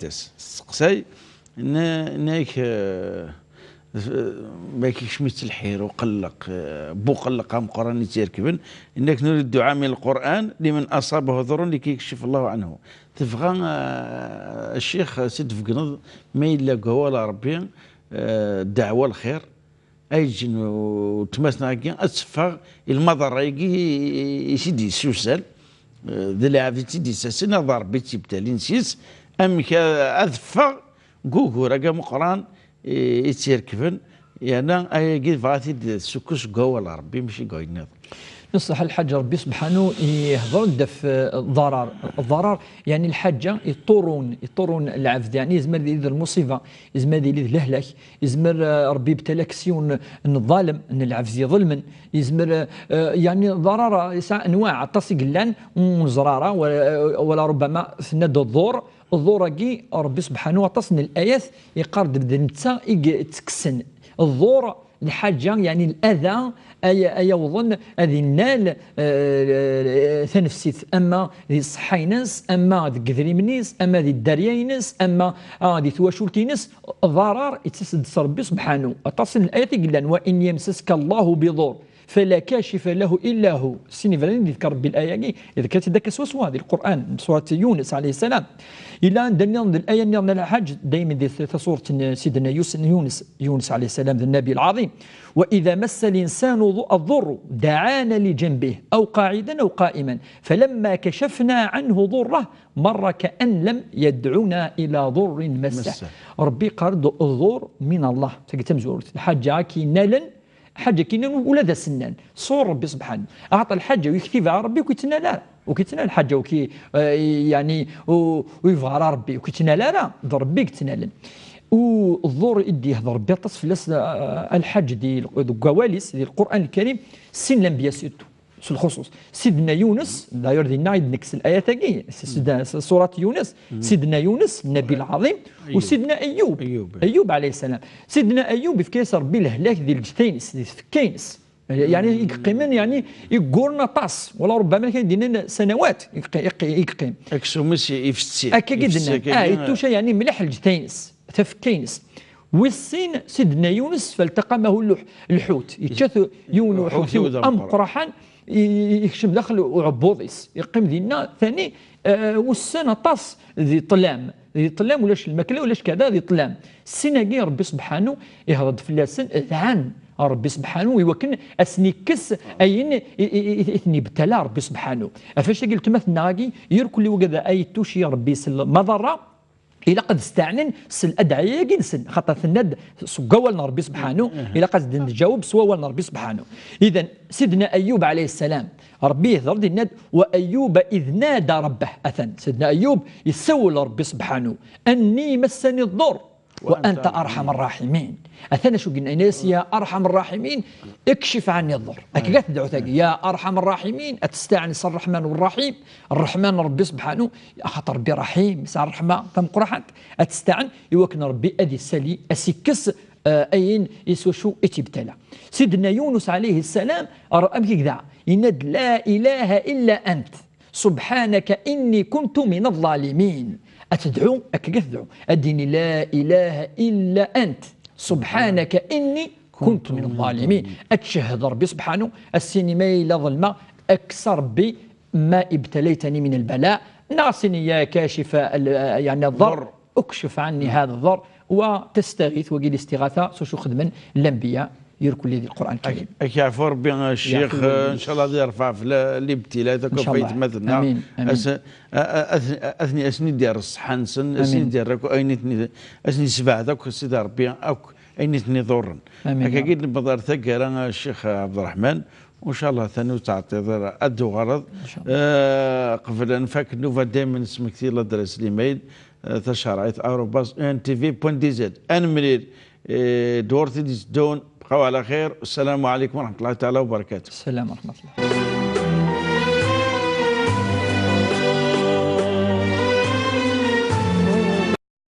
التاس سقساي نايك ما كيشميت الحير وقلق بوقلق قراني تيركبن انك نريد الدعاء من القران لمن اصابه ضر اللي كيكشف الله عنه تفغى الشيخ سيد فقنض ما يلاقى هو لا ربي الدعوه الخير ايجن وتماسنا كي اتفغ المضر يسيدي سوسال ذي اللي عاد تيدي ساسنا ضرب بيتي بتالي نسيس ام اذفغ كوكورا كا مقران يتيركبن يعني اي كي فاتي سكوس قوى ربي ماشي قوي نصح الحاج ربي سبحانه يهضر دف الضرر يعني الحاجه يطورون العبد يعني يزمر ذي المصيبه يزمر ذي الهلاك يزمر ربي ابتلاك سيون الظالم ان العبد يظلم يزمر يعني ضرر انواع تصيق لان زراره ولا ربما ثند الضور كي ربي سبحانه تصن الايات يقارد بدنتا تكسن الضور الحاجه يعني الاذى اي وظن هذه النال تنفسيت اما ذي الصحينس اما ذي كذريمنيس اما ذي الداريينس اما ذي ثواشولتينس ضرر يتسد ربي سبحانه تصل الايات قلنا وان يمسسك الله بضر فلا كاشف له الا هو سيني فلان يذكر ربي الايه اذا كانت ذاك سوسوا هذه القران سوره يونس عليه السلام الى ان دلنا الايه نيرنا الحج دائما دي سوره سيدنا يونس عليه السلام النبي العظيم واذا مس الانسان الضر دعانا لجنبه او قاعدا او قائما فلما كشفنا عنه ضره مر كان لم يدعنا الى ضر مسه ربي قرض الضر من الله تمزور الحاجه كي نالن حاجه كي ولا ذا سنان صور ربي سبحانه اعطى الحاجه ويكتبها ربي وكيتنالها وكيتنال الحاجه وكي يعني ويفغر ربي وكيتنالها لا ربي كتنال والضر يدي يهضر ربي تصفلس الحج ديال الكواليس ديال القران الكريم سن الانبياء سيتو في الخصوص سيدنا يونس لا يرضي نايد نكس الايات كي سوره يونس سيدنا يونس النبي العظيم وسيدنا ايوب عليه السلام سيدنا ايوب في كيس ربي الهلاك ديال الجتينس ديال فكينس يعني يقيمن يعني يقولنا طاس ولا ربما كان دينا سنوات يقيم اكسو ماشي يفسي هكا قدنا يتوشا يعني ملح الجتينس تفكينس والسين سيدنا يونس فالتقمه الحوت يتشاث يونو حوتي ام قرحان يكشف داخل وعبوضيس يقيم دينا ثاني والسنه طاس ذي طلام ولاش الماكله ولاش كذا ذي طلام السنه ربي سبحانه يهرد في اللسان عن ربي سبحانه ويوكن اسنيكس اين اثني ابتلى ربي سبحانه فاش قلت مثلا يركل وكذا اي توشي ربي مضره إلا قد استعنن سل أدعية جنسن خاطر الند سقوالنا ربي سبحانه إلا قد نجاوب سوالنا ربي سبحانه إذا سيدنا أيوب عليه السلام ربي يهضر دي الند وأيوب إذ نادى ربه أثن سيدنا أيوب يسول ربي سبحانه أني مسني الضر وأنت أرحم الراحمين أثنى شو قلنا ناس يا أرحم الراحمين اكشف عني الضر هكذا تدعو ثاني يا أرحم الراحمين أتستعنس الرحمن والرحيم الرحمن ربي سبحانه خاطر ربي رحيم سع الرحمة تم قرحت أتستعن يوكن ربي أدي السلي أسكس أين يسوى شو اتبتلى سيدنا يونس عليه السلام أمك كذا يند لا إله إلا أنت سبحانك إني كنت من الظالمين أتدعو أكدعو أديني لا إله إلا أنت سبحانك إني كنت من الظالمين أتشهد ربي سبحانه السينما إلى ظلمة أكثر بما ابتليتني من البلاء ناصني يا كاشف يعني الضر أكشف عني هذا الضر وتستغيث وقيل استغاثة سوشو خدما الأنبياء يركوا لي القرآن الكريم. يعفو ربي الشيخ ان شاء الله يرفع في الابتلاء كيف مثلنا. امين اثني اسني ديال الصحه نسن اسني ديال اين اسني سبع ذاك سيدي ربي اين اثني ضرا. هكا قيل بضار ثقه الشيخ عبد الرحمن وان شاء الله ثاني تعطي ادو غرض قبل نفك نوفا دائما اسمك كثير لدرس الايميل تشرعت اوروباس ان تي في بوان دي زد ان منير دورتي دون بقوا على خير والسلام عليكم ورحمه الله تعالى وبركاته. السلام ورحمه الله.